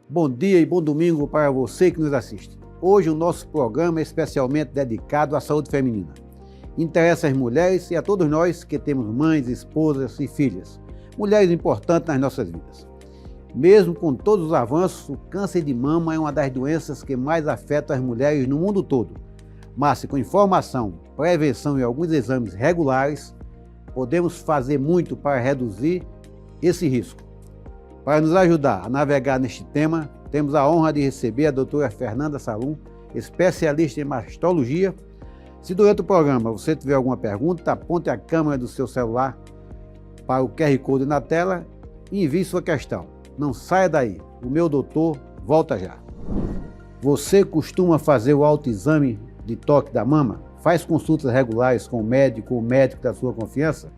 Bom dia e bom domingo para você que nos assiste. Hoje o nosso programa é especialmente dedicado à saúde feminina. Interessa às mulheres e a todos nós que temos mães, esposas e filhas, mulheres importantes nas nossas vidas. Mesmo com todos os avanços, o câncer de mama é uma das doenças que mais afeta as mulheres no mundo todo. Mas com informação, prevenção e alguns exames regulares, podemos fazer muito para reduzir esse risco. Para nos ajudar a navegar neste tema, temos a honra de receber a doutora Fernanda Salum, especialista em mastologia. Se durante o programa você tiver alguma pergunta, aponte a câmera do seu celular para o QR Code na tela e envie sua questão. Não saia daí, o meu doutor volta já. Você costuma fazer o autoexame de toque da mama? Faz consultas regulares com o médico ou médico da sua confiança?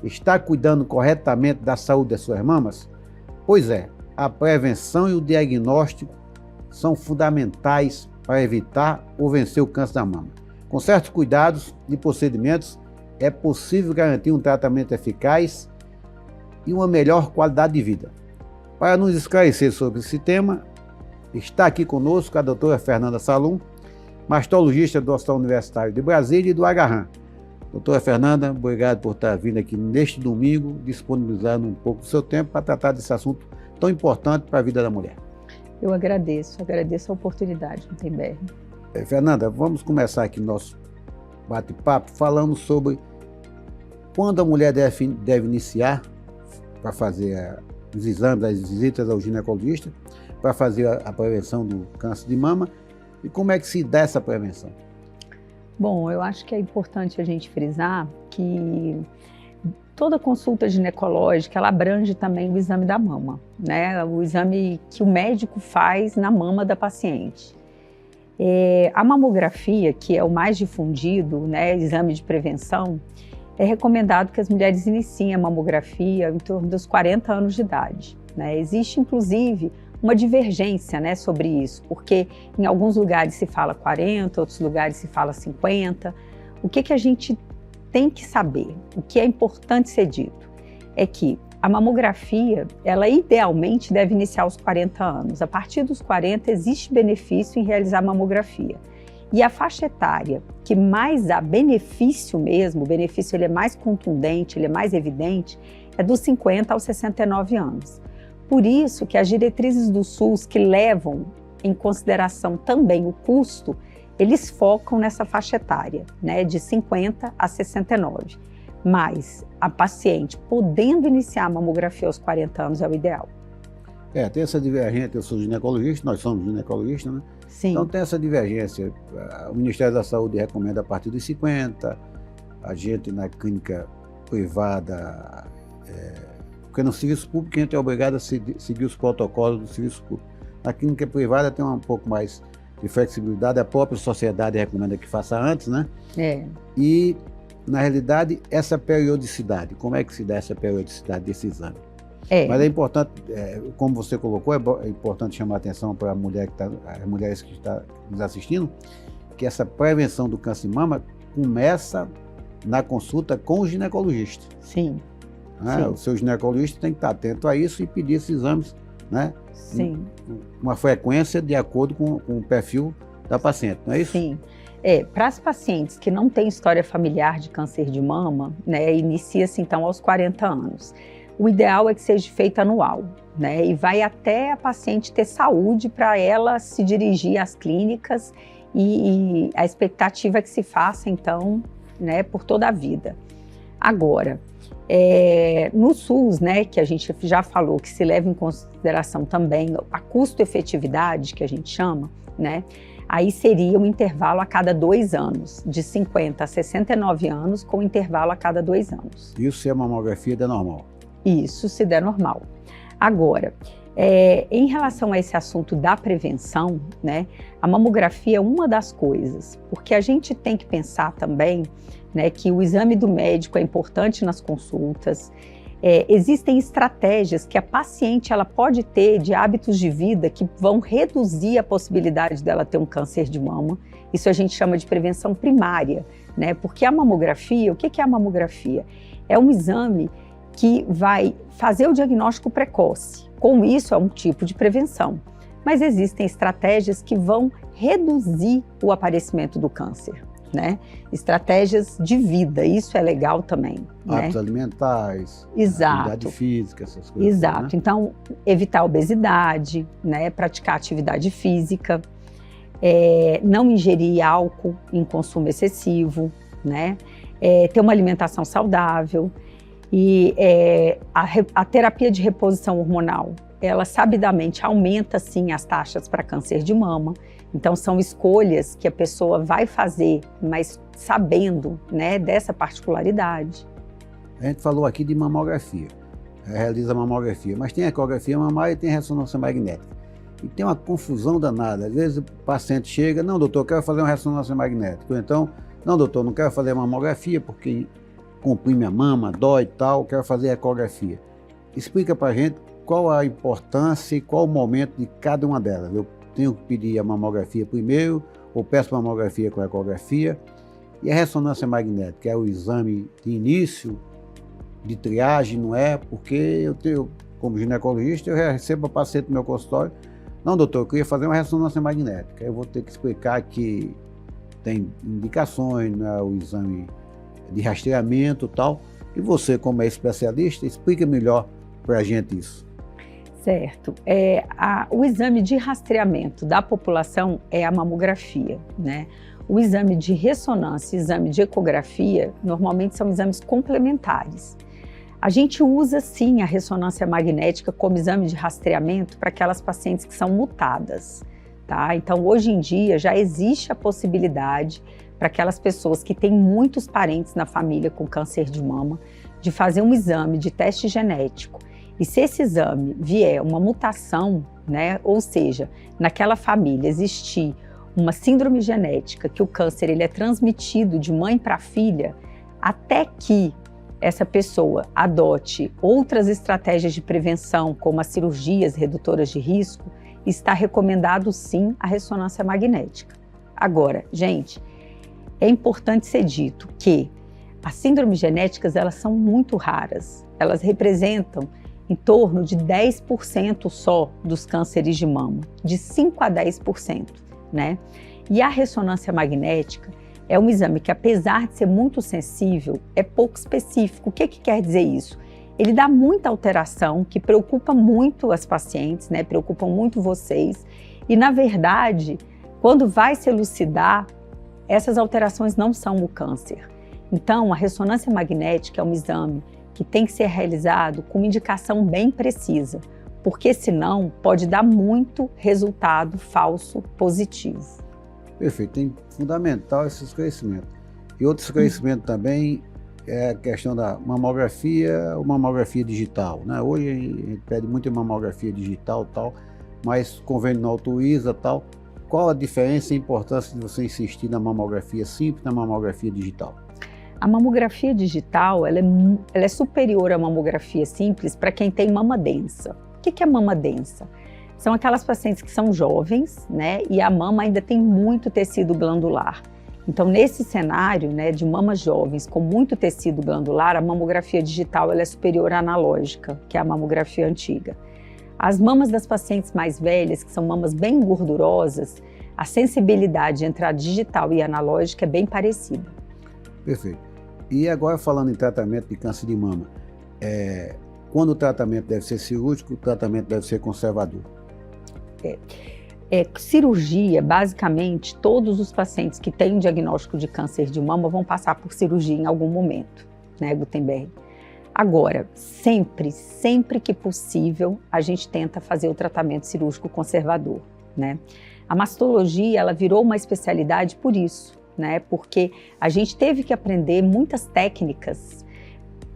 Está cuidando corretamente da saúde das suas mamas? Pois é, a prevenção e o diagnóstico são fundamentais para evitar ou vencer o câncer da mama. Com certos cuidados e procedimentos, é possível garantir um tratamento eficaz e uma melhor qualidade de vida. Para nos esclarecer sobre esse tema, está aqui conosco a doutora Fernanda Salum, mastologista do Hospital Universitário de Brasília e do Agarram. Doutora Fernanda, obrigado por estar vindo aqui neste domingo, disponibilizando um pouco do seu tempo para tratar desse assunto tão importante para a vida da mulher. Eu agradeço a oportunidade, Gutenberg. Fernanda, vamos começar aqui nosso bate-papo falando sobre quando a mulher deve iniciar para fazer os exames, as visitas ao ginecologista, para fazer a prevenção do câncer de mama e como é que se dá essa prevenção? Bom, eu acho que é importante a gente frisar que toda consulta ginecológica, ela abrange também o exame da mama, né? O exame que o médico faz na mama da paciente. A mamografia, que é o mais difundido, né, exame de prevenção, é recomendado que as mulheres iniciem a mamografia em torno dos 40 anos de idade, né? Existe, inclusive, uma divergência, né, sobre isso, porque em alguns lugares se fala 40, outros lugares se fala 50. O que a gente tem que saber, o que é importante ser dito, é que a mamografia, ela idealmente deve iniciar aos 40 anos. A partir dos 40 existe benefício em realizar a mamografia. E a faixa etária que mais dá benefício mesmo, o benefício ele é mais contundente, ele é mais evidente, é dos 50 aos 69 anos. Por isso que as diretrizes do SUS, que levam em consideração também o custo, eles focam nessa faixa etária, né, de 50 a 69. Mas a paciente podendo iniciar a mamografia aos 40 anos é o ideal. Tem essa divergência, eu sou ginecologista, nós somos ginecologistas, né? Sim. Então tem essa divergência. O Ministério da Saúde recomenda a partir dos 50, a gente na clínica privada, porque no serviço público a gente é obrigado a seguir os protocolos do serviço público. Na clínica privada tem um pouco mais de flexibilidade, a própria sociedade recomenda que faça antes, né? E, na realidade, essa periodicidade, como é que se dá essa periodicidade desse exame? Mas é importante, como você colocou, é importante chamar a atenção para as mulheres que estão nos assistindo, que essa prevenção do câncer de mama começa na consulta com o ginecologista. Sim. Né? O seu ginecologista tem que estar atento a isso e pedir esses exames, né? Sim. Uma frequência de acordo com o perfil da paciente, não é isso? Sim. Para as pacientes que não têm história familiar de câncer de mama, né, inicia-se então aos 40 anos. O ideal é que seja feito anual, né, e vai até a paciente ter saúde para ela se dirigir às clínicas e a expectativa é que se faça então, né, por toda a vida. Agora, no SUS, né, que a gente já falou que se leva em consideração também a custo-efetividade, que a gente chama, né, aí seria um intervalo a cada 2 anos, de 50 a 69 anos, com intervalo a cada 2 anos. Isso se a mamografia der normal? Isso, se der normal. Agora, em relação a esse assunto da prevenção, né, a mamografia é uma das coisas, porque a gente tem que pensar também, né, que o exame do médico é importante nas consultas. Existem estratégias que a paciente ela pode ter de hábitos de vida que vão reduzir a possibilidade dela ter um câncer de mama. Isso a gente chama de prevenção primária, né? Porque a mamografia, o que é a mamografia? É um exame que vai fazer o diagnóstico precoce. Com isso, é um tipo de prevenção. Mas existem estratégias que vão reduzir o aparecimento do câncer, né? Estratégias de vida, isso é legal também. Hábitos né? alimentares, Exato. atividade física, essas coisas. Exato. Né? Então, evitar a obesidade, né? Praticar atividade física, não ingerir álcool em consumo excessivo, né? Ter uma alimentação saudável. E a terapia de reposição hormonal, ela sabidamente aumenta, sim, as taxas para câncer de mama. Então, são escolhas que a pessoa vai fazer, mas sabendo, né, dessa particularidade. A gente falou aqui de mamografia, realiza mamografia, mas tem ecografia mamária e tem ressonância magnética. E tem uma confusão danada. Às vezes o paciente chega, não, doutor, eu quero fazer uma ressonância magnética. Ou então, não, doutor, não quero fazer mamografia porque comprime a mama, dói e tal, quero fazer ecografia. Explica pra gente qual a importância e qual o momento de cada uma delas. Eu tenho que pedir a mamografia primeiro, ou peço mamografia com ecografia. E a ressonância magnética é o exame de início, de triagem, não é? Porque eu tenho, como ginecologista, eu recebo a paciente no meu consultório. Não, doutor, eu queria fazer uma ressonância magnética. Eu vou ter que explicar que tem indicações, né, o exame de rastreamento e tal. E você, como é especialista, explica melhor para a gente isso. Certo. O exame de rastreamento da população é a mamografia, né? O exame de ressonância e exame de ecografia, normalmente são exames complementares. A gente usa, sim, a ressonância magnética como exame de rastreamento para aquelas pacientes que são mutadas, tá? Então, hoje em dia, já existe a possibilidade para aquelas pessoas que têm muitos parentes na família com câncer de mama, de fazer um exame de teste genético. E se esse exame vier uma mutação, né, ou seja, naquela família existir uma síndrome genética que o câncer ele é transmitido de mãe para filha, até que essa pessoa adote outras estratégias de prevenção, como as cirurgias redutoras de risco, está recomendado sim a ressonância magnética. Agora, gente, é importante ser dito que as síndromes genéticas elas são muito raras, elas representam em torno de 10% só dos cânceres de mama, de 5 a 10%, né? E a ressonância magnética é um exame que, apesar de ser muito sensível, é pouco específico. O que quer dizer isso? Ele dá muita alteração que preocupa muito as pacientes, né? Preocupam muito vocês. E, na verdade, quando vai se elucidar, essas alterações não são o câncer. Então, a ressonância magnética é um exame que tem que ser realizado com uma indicação bem precisa, porque senão pode dar muito resultado falso positivo. Perfeito, tem fundamental esse esclarecimento. E outro esclarecimento também é a questão da mamografia ou mamografia digital, né? Hoje a gente pede muito mamografia digital tal, mas o convênio não autoriza tal. Qual a diferença e a importância de você insistir na mamografia simples e na mamografia digital? A mamografia digital ela é superior à mamografia simples para quem tem mama densa. O que é mama densa? São aquelas pacientes que são jovens, né, e a mama ainda tem muito tecido glandular. Então, nesse cenário, né, de mamas jovens com muito tecido glandular, a mamografia digital ela é superior à analógica, que é a mamografia antiga. As mamas das pacientes mais velhas, que são mamas bem gordurosas, a sensibilidade entre a digital e a analógica é bem parecida. Perfeito. E agora falando em tratamento de câncer de mama, quando o tratamento deve ser cirúrgico, o tratamento deve ser conservador? Cirurgia, basicamente, todos os pacientes que têm um diagnóstico de câncer de mama vão passar por cirurgia em algum momento, né, Gutenberg? Agora, sempre que possível, a gente tenta fazer o tratamento cirúrgico conservador, né? A mastologia, ela virou uma especialidade por isso, né? Porque a gente teve que aprender muitas técnicas,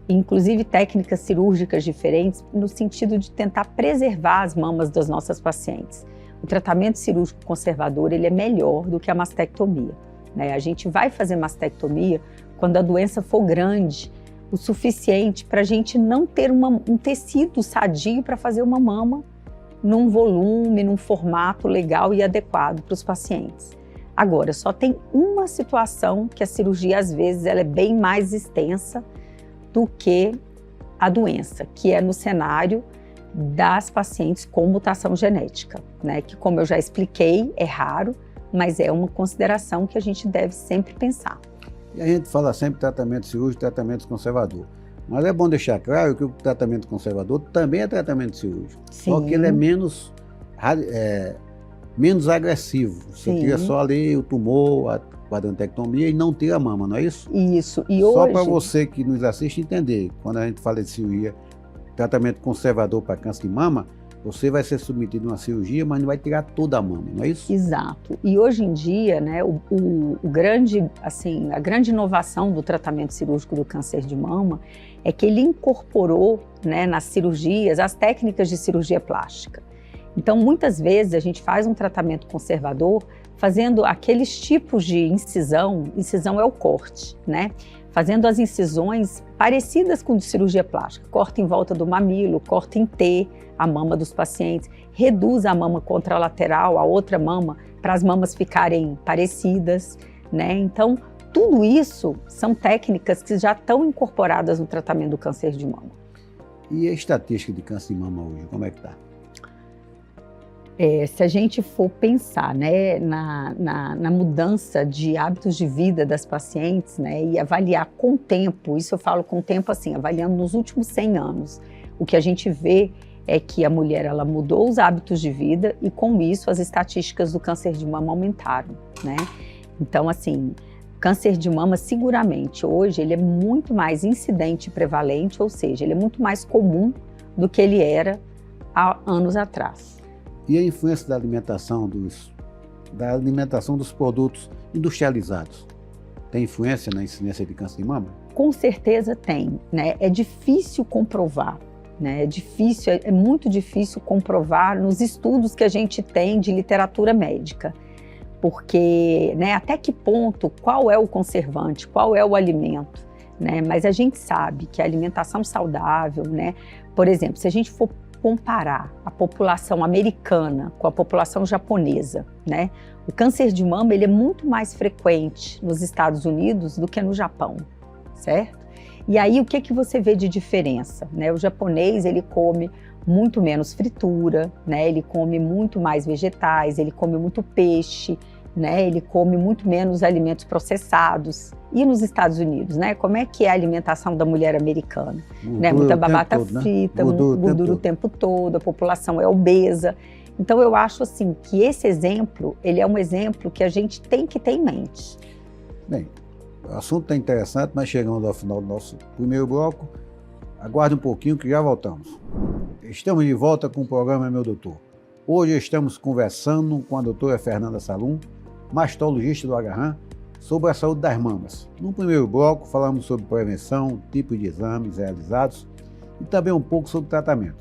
inclusive técnicas cirúrgicas diferentes, no sentido de tentar preservar as mamas das nossas pacientes. O tratamento cirúrgico conservador, ele é melhor do que a mastectomia, né? A gente vai fazer mastectomia quando a doença for grande, o suficiente para a gente não ter um tecido sadio para fazer uma mama num volume, num formato legal e adequado para os pacientes. Agora, só tem uma situação que a cirurgia, às vezes, ela é bem mais extensa do que a doença, que é no cenário das pacientes com mutação genética, né? Que, como eu já expliquei, é raro, mas é uma consideração que a gente deve sempre pensar. E a gente fala sempre tratamento cirúrgico, tratamento conservador. Mas é bom deixar claro que o tratamento conservador também é tratamento cirúrgico. Sim. Só que ele é menos agressivo. Você tira só ali o tumor, a quadrantectomia e não tira a mama, não é isso? Isso. E só hoje... para você que nos assiste entender, quando a gente fala de cirurgia, tratamento conservador para câncer de mama, você vai ser submetido a uma cirurgia, mas não vai tirar toda a mama, não é isso? Exato. E hoje em dia, né, a grande inovação do tratamento cirúrgico do câncer de mama é que ele incorporou, né, nas cirurgias as técnicas de cirurgia plástica. Então, muitas vezes a gente faz um tratamento conservador fazendo aqueles tipos de incisão é o corte, né? Fazendo as incisões parecidas com de cirurgia plástica. Corta em volta do mamilo, corta em T a mama dos pacientes, reduz a mama contralateral, a outra mama, para as mamas ficarem parecidas, né? Então, tudo isso são técnicas que já estão incorporadas no tratamento do câncer de mama. E a estatística de câncer de mama hoje, como é que está? Se a gente for pensar, né, na mudança de hábitos de vida das pacientes, né, e avaliar com o tempo, isso eu falo com o tempo assim, avaliando nos últimos 100 anos, o que a gente vê é que a mulher ela mudou os hábitos de vida e com isso as estatísticas do câncer de mama aumentaram, né? Então assim, câncer de mama seguramente hoje ele é muito mais incidente e prevalente, ou seja, ele é muito mais comum do que ele era há anos atrás. E a influência da alimentação dos produtos industrializados tem influência na incidência de câncer de mama? Com certeza tem, né? É difícil comprovar, né? É muito difícil comprovar nos estudos que a gente tem de literatura médica, porque, né, até que ponto, qual é o conservante, qual é o alimento, né? Mas a gente sabe que a alimentação saudável, né? Por exemplo, se a gente for comparar a população americana com a população japonesa, né? O câncer de mama ele é muito mais frequente nos Estados Unidos do que no Japão, certo? E aí o que você vê de diferença, né? O japonês ele come muito menos fritura, né? Ele come muito mais vegetais, ele come muito peixe, né? Ele come muito menos alimentos processados. E nos Estados Unidos, né? Como é que é a alimentação da mulher americana? Né? Muita batata frita, gordura o tempo todo, a população é obesa. Então eu acho assim que esse exemplo, ele é um exemplo que a gente tem que ter em mente. Bem, o assunto está interessante, mas chegando ao final do nosso primeiro bloco, aguarde um pouquinho que já voltamos. Estamos de volta com o programa Meu Doutor. Hoje estamos conversando com a doutora Fernanda Salum, mastologista do Agarram, sobre a saúde das mamas. No primeiro bloco, falamos sobre prevenção, tipo de exames realizados e também um pouco sobre tratamento.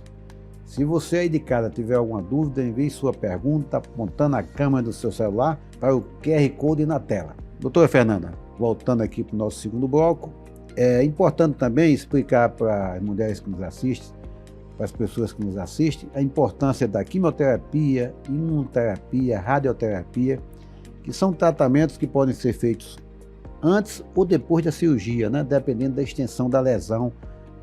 Se você aí de casa tiver alguma dúvida, envie sua pergunta apontando a câmera do seu celular para o QR Code na tela. Doutora Fernanda, voltando aqui para o nosso segundo bloco, é importante também explicar para as mulheres que nos assistem, para as pessoas que nos assistem, a importância da quimioterapia, imunoterapia, radioterapia, que são tratamentos que podem ser feitos antes ou depois da cirurgia, né? Dependendo da extensão da lesão,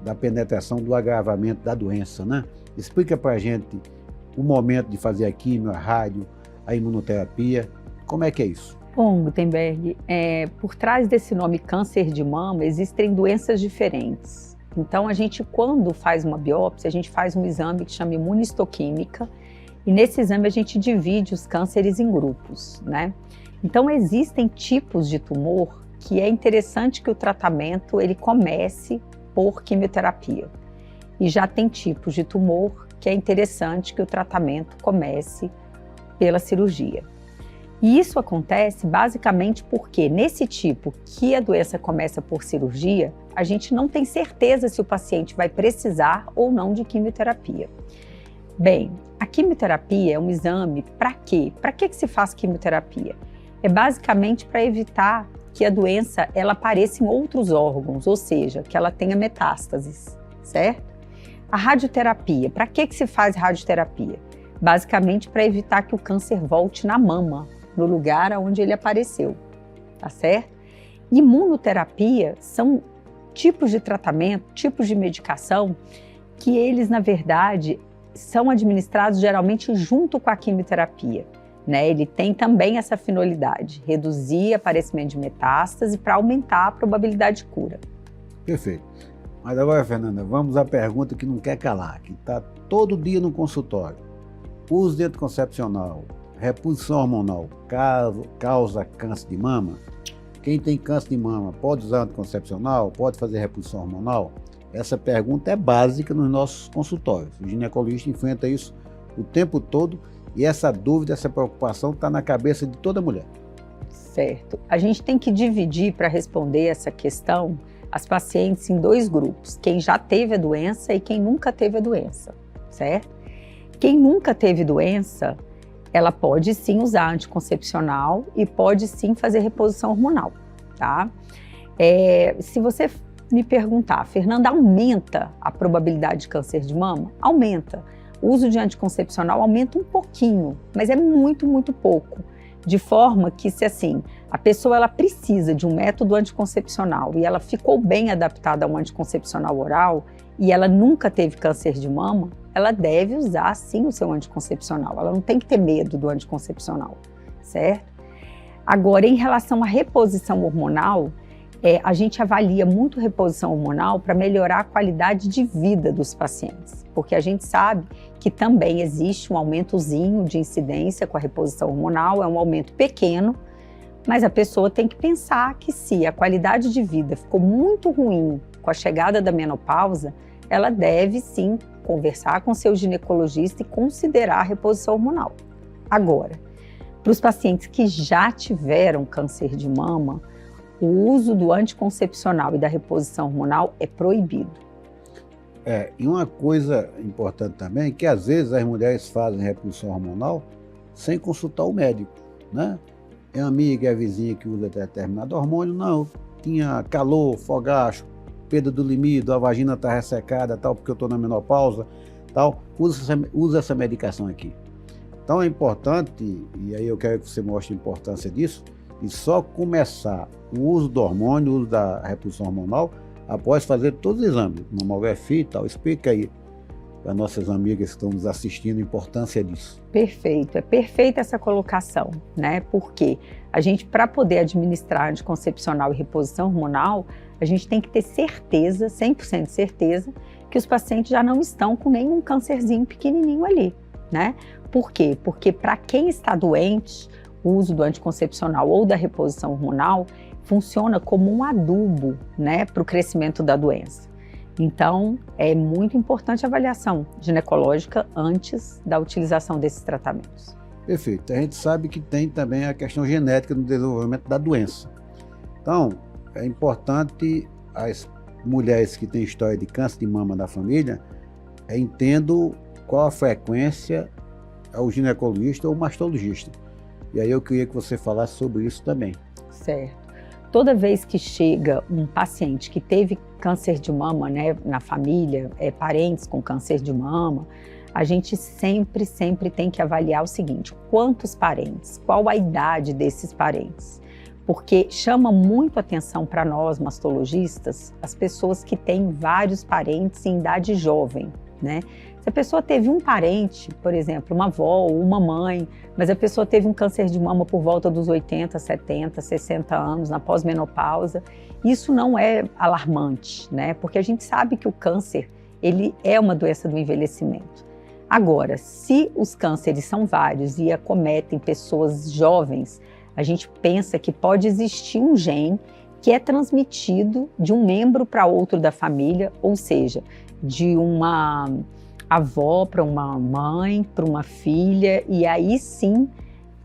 da penetração, do agravamento da doença, né? Explica para a gente o momento de fazer a quimio, a rádio, a imunoterapia, como é que é isso? Bom, Gutenberg, por trás desse nome câncer de mama existem doenças diferentes. Então a gente, quando faz uma biópsia, a gente faz um exame que chama imunistoquímica, e nesse exame a gente divide os cânceres em grupos, né? Então existem tipos de tumor que é interessante que o tratamento ele comece por quimioterapia. E já tem tipos de tumor que é interessante que o tratamento comece pela cirurgia. E isso acontece basicamente porque nesse tipo que a doença começa por cirurgia, a gente não tem certeza se o paciente vai precisar ou não de quimioterapia. Bem, a quimioterapia é um exame para quê? Para que se faz quimioterapia? É basicamente para evitar que a doença ela apareça em outros órgãos, ou seja, que ela tenha metástases, certo? A radioterapia, para que se faz radioterapia? Basicamente para evitar que o câncer volte na mama, no lugar onde ele apareceu, tá certo? Imunoterapia são tipos de tratamento, tipos de medicação que eles, na verdade, são administrados geralmente junto com a quimioterapia, né? Ele tem também essa finalidade, reduzir aparecimento de metástase para aumentar a probabilidade de cura. Perfeito. Mas agora, Fernanda, vamos à pergunta que não quer calar, que está todo dia no consultório. Uso de anticoncepcional, reposição hormonal, causa câncer de mama? Quem tem câncer de mama pode usar anticoncepcional? Pode fazer reposição hormonal? Essa pergunta é básica nos nossos consultórios. O ginecologista enfrenta isso o tempo todo e essa dúvida, essa preocupação está na cabeça de toda mulher. Certo. A gente tem que dividir, para responder essa questão, as pacientes em 2 grupos. Quem já teve a doença e quem nunca teve a doença, certo? Quem nunca teve doença, ela pode sim usar anticoncepcional e pode sim fazer reposição hormonal, tá? Se você me perguntar, Fernanda, aumenta a probabilidade de câncer de mama? Aumenta. O uso de anticoncepcional aumenta um pouquinho, mas é muito, muito pouco. De forma que, se assim, a pessoa ela precisa de um método anticoncepcional e ela ficou bem adaptada a um anticoncepcional oral e ela nunca teve câncer de mama, ela deve usar sim o seu anticoncepcional. Ela não tem que ter medo do anticoncepcional, certo? Agora, em relação à reposição hormonal, a gente avalia muito reposição hormonal para melhorar a qualidade de vida dos pacientes, porque a gente sabe que também existe um aumentozinho de incidência com a reposição hormonal, é um aumento pequeno, mas a pessoa tem que pensar que se a qualidade de vida ficou muito ruim com a chegada da menopausa, ela deve sim conversar com seu ginecologista e considerar a reposição hormonal. Agora, para os pacientes que já tiveram câncer de mama, o uso do anticoncepcional e da reposição hormonal é proibido. E uma coisa importante também é que às vezes as mulheres fazem reposição hormonal sem consultar o médico, né? É amiga, é vizinha que usa determinado hormônio, não, tinha calor, fogacho, perda do libido, a vagina está ressecada, tal, porque eu estou na menopausa, tal, usa essa medicação aqui. Então é importante, e aí eu quero que você mostre a importância disso, e só começar o uso do hormônio, o uso da reposição hormonal, após fazer todos os exames, mamografia e tal. Explica aí para nossas amigas que estão nos assistindo a importância disso. Perfeito, é perfeita essa colocação, né? Porque a gente, para poder administrar anticoncepcional e reposição hormonal, a gente tem que ter certeza, 100% de certeza, que os pacientes já não estão com nenhum câncerzinho pequenininho ali, né? Por quê? Porque para quem está doente, o uso do anticoncepcional ou da reposição hormonal funciona como um adubo, né, para o crescimento da doença. Então, é muito importante a avaliação ginecológica antes da utilização desses tratamentos. Perfeito. A gente sabe que tem também a questão genética no desenvolvimento da doença. Então, é importante as mulheres que têm história de câncer de mama na família entendam qual a frequência ao ginecologista ou mastologista. E aí eu queria que você falasse sobre isso também. Certo. Toda vez que chega um paciente que teve câncer de mama, né, na família, parentes com câncer de mama, a gente sempre tem que avaliar o seguinte: quantos parentes, qual a idade desses parentes? Porque chama muito atenção para nós, mastologistas, as pessoas que têm vários parentes em idade jovem, né? Se a pessoa teve um parente, por exemplo, uma avó ou uma mãe, mas a pessoa teve um câncer de mama por volta dos 80, 70, 60 anos, na pós-menopausa, isso não é alarmante, né? Porque a gente sabe que o câncer, ele é uma doença do envelhecimento. Agora, se os cânceres são vários e acometem pessoas jovens, a gente pensa que pode existir um gene que é transmitido de um membro para outro da família, ou seja, de uma avó para uma mãe, para uma filha, e aí sim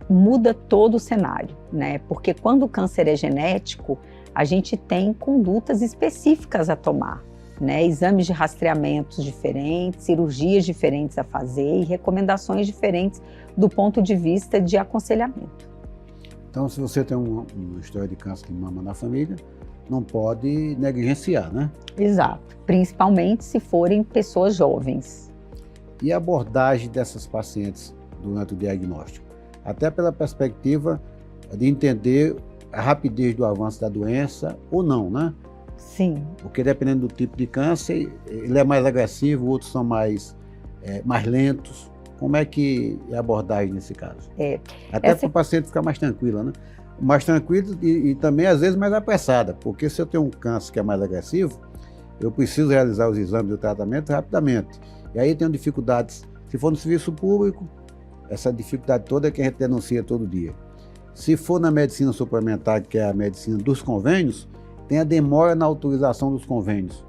muda todo o cenário, né? Porque quando o câncer é genético, a gente tem condutas específicas a tomar, né? Exames de rastreamentos diferentes, cirurgias diferentes a fazer e recomendações diferentes do ponto de vista de aconselhamento. Então, se você tem uma história de câncer de mama na família, não pode negligenciar, né? Exato, principalmente se forem pessoas jovens. E a abordagem dessas pacientes durante o diagnóstico? até pela perspectiva de entender a rapidez do avanço da doença ou não, né? Sim. Porque dependendo do tipo de câncer, ele é mais agressivo, outros são mais lentos. Como é que é a abordagem nesse caso? Até para o paciente ficar mais tranquilo, né? Mais tranquilo e também, às vezes, mais apressada, porque se eu tenho um câncer que é mais agressivo, eu preciso realizar os exames e o tratamento rapidamente. E aí tenho dificuldades. Se for no serviço público, essa dificuldade toda é que a gente denuncia todo dia. Se for na medicina suplementar, que é a medicina dos convênios, tem a demora na autorização dos convênios.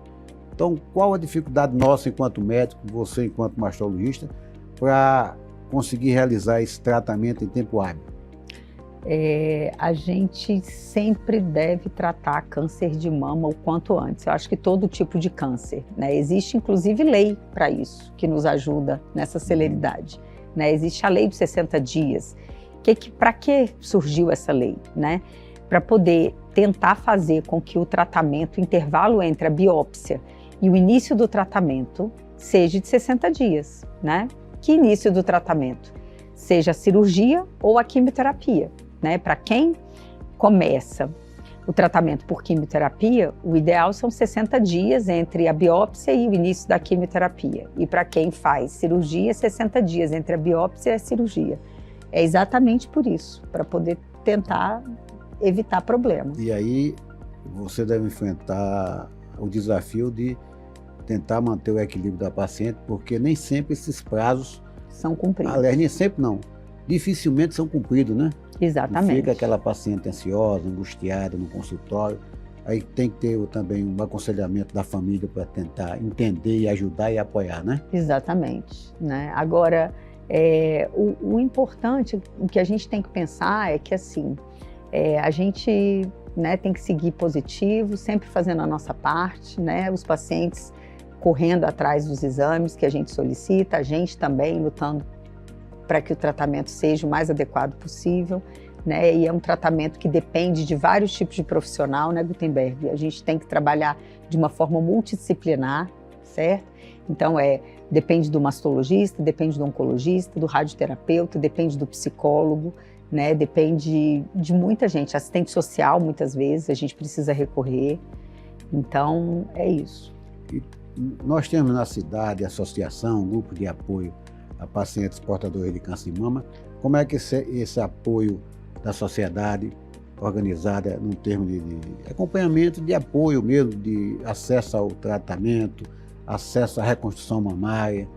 Então, qual a dificuldade nossa enquanto médico, você enquanto mastologista, para conseguir realizar esse tratamento em tempo hábil? A gente sempre deve tratar câncer de mama o quanto antes. Eu acho que todo tipo de câncer, né? Existe inclusive lei para isso, que nos ajuda nessa celeridade, né? Existe a lei dos 60 dias. Para que surgiu essa lei, né? Para poder tentar fazer com que o tratamento, o intervalo entre a biópsia e o início do tratamento seja de 60 dias, né? Que início do tratamento? Seja a cirurgia ou a quimioterapia, né? Para quem começa o tratamento por quimioterapia, o ideal são 60 dias entre a biópsia e o início da quimioterapia. E para quem faz cirurgia, 60 dias entre a biópsia e a cirurgia. É exatamente por isso, para poder tentar evitar problemas. E aí você deve enfrentar o desafio de tentar manter o equilíbrio da paciente, porque nem sempre esses prazos são cumpridos. Aliás, nem sempre não. Dificilmente são cumpridos, né? Exatamente. Fica aquela paciente ansiosa, angustiada no consultório. Aí tem que ter também um aconselhamento da família para tentar entender e ajudar e apoiar, né? Exatamente, né? Agora, o importante, o que a gente tem que pensar é que, assim, a gente, né, tem que seguir positivo, sempre fazendo a nossa parte, né? Os pacientes correndo atrás dos exames que a gente solicita, a gente também lutando para que o tratamento seja o mais adequado possível, né? E é um tratamento que depende de vários tipos de profissional, né, Gutenberg? A gente tem que trabalhar de uma forma multidisciplinar, certo? Então, depende do mastologista, depende do oncologista, do radioterapeuta, depende do psicólogo, né? Depende de muita gente, assistente social, muitas vezes, a gente precisa recorrer. Então, é isso. E nós temos na cidade associação, grupo de apoio a pacientes portadores de câncer de mama. Como é que esse apoio da sociedade organizada num termo de acompanhamento, de apoio mesmo, de acesso ao tratamento, acesso à reconstrução mamária,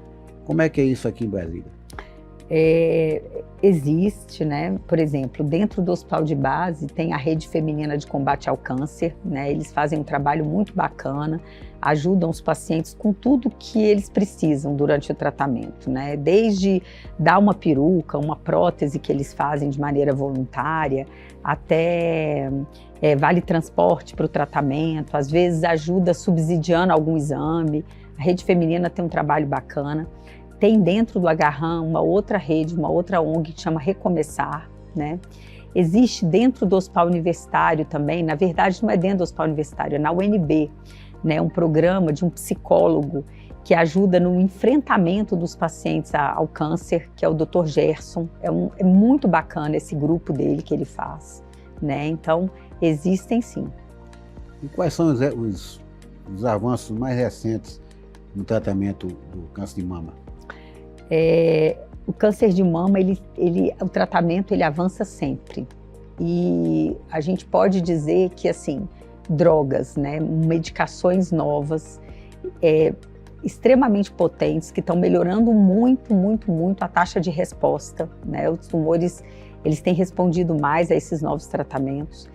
como é que é isso aqui em Brasília? Existe, né? Por exemplo, dentro do Hospital de Base tem a Rede Feminina de Combate ao Câncer, né? Eles fazem um trabalho muito bacana, ajudam os pacientes com tudo que eles precisam durante o tratamento, né? Desde dar uma peruca, uma prótese que eles fazem de maneira voluntária, até vale transporte para o tratamento, às vezes ajuda subsidiando algum exame. A Rede Feminina tem um trabalho bacana. Tem dentro do Agarram uma outra rede, uma outra ONG que chama Recomeçar, né? Existe dentro do Hospital Universitário também, na verdade não é dentro do Hospital Universitário, é na UNB, né? Um programa de um psicólogo que ajuda no enfrentamento dos pacientes ao câncer, que é o Dr. Gerson. É muito bacana esse grupo dele que ele faz, né? Então, existem sim. E quais são os avanços mais recentes no tratamento do câncer de mama? O câncer de mama, o tratamento ele avança sempre. E a gente pode dizer que, assim, drogas, né, medicações novas, extremamente potentes, que estão melhorando muito, muito, muito a taxa de resposta, né? Os tumores, eles têm respondido mais a esses novos tratamentos.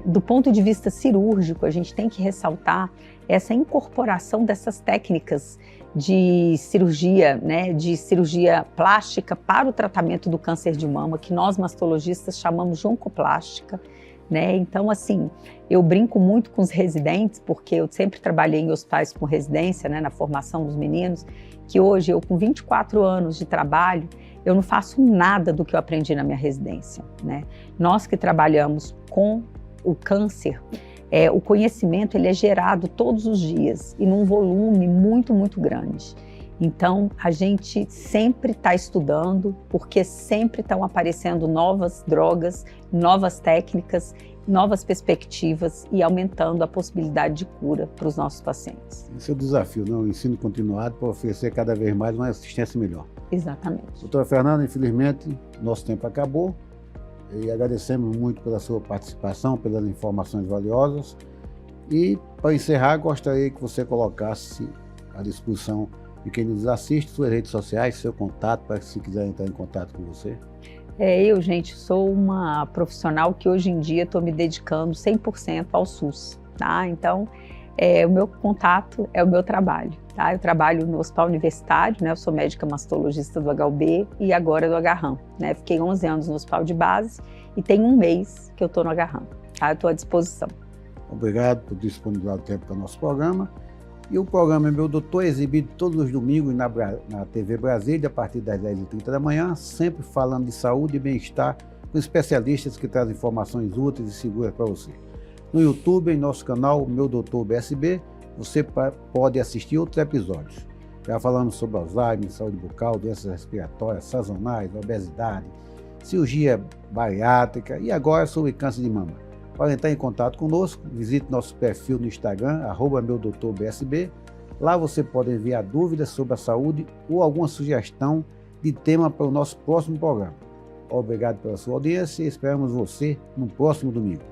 Do ponto de vista cirúrgico, a gente tem que ressaltar essa incorporação dessas técnicas de cirurgia, né, de cirurgia plástica para o tratamento do câncer de mama, que nós mastologistas chamamos de oncoplástica, né? Então, assim, eu brinco muito com os residentes, porque eu sempre trabalhei em hospitais com residência, né, na formação dos meninos, que hoje eu, com 24 anos de trabalho, eu não faço nada do que eu aprendi na minha residência, né? Nós que trabalhamos com o câncer, o conhecimento ele é gerado todos os dias e num volume muito, muito grande. Então, a gente sempre está estudando, porque sempre estão aparecendo novas drogas, novas técnicas, novas perspectivas e aumentando a possibilidade de cura para os nossos pacientes. Esse é o desafio, né? O ensino continuado para oferecer cada vez mais uma assistência melhor. Exatamente. Doutora Fernanda, infelizmente, nosso tempo acabou e agradecemos muito pela sua participação, pelas informações valiosas. E, para encerrar, gostaria que você colocasse à disposição de quem nos assiste suas redes sociais, seu contato, para que se quiser entrar em contato com você. Gente, sou uma profissional que hoje em dia estou me dedicando 100% ao SUS, tá? Então, o meu contato é o meu trabalho, tá? Eu trabalho no Hospital Universitário, né? Eu sou médica mastologista do HUB e agora do HRAM, né? Fiquei 11 anos no hospital de base e tem um mês que eu estou no HRAM, tá? Eu estou à disposição. Obrigado por disponibilizar o tempo para o nosso programa. E o programa Meu Doutor é exibido todos os domingos na TV Brasília, a partir das 10h30 da manhã, sempre falando de saúde e bem-estar com especialistas que trazem informações úteis e seguras para você. No YouTube, em nosso canal Meu Doutor BSB, você pode assistir outros episódios. Já falamos sobre Alzheimer, saúde bucal, doenças respiratórias, sazonais, obesidade, cirurgia bariátrica e agora sobre câncer de mama. Para entrar em contato conosco, visite nosso perfil no Instagram, @meudoutorbsb. Lá você pode enviar dúvidas sobre a saúde ou alguma sugestão de tema para o nosso próximo programa. Obrigado pela sua audiência e esperamos você no próximo domingo.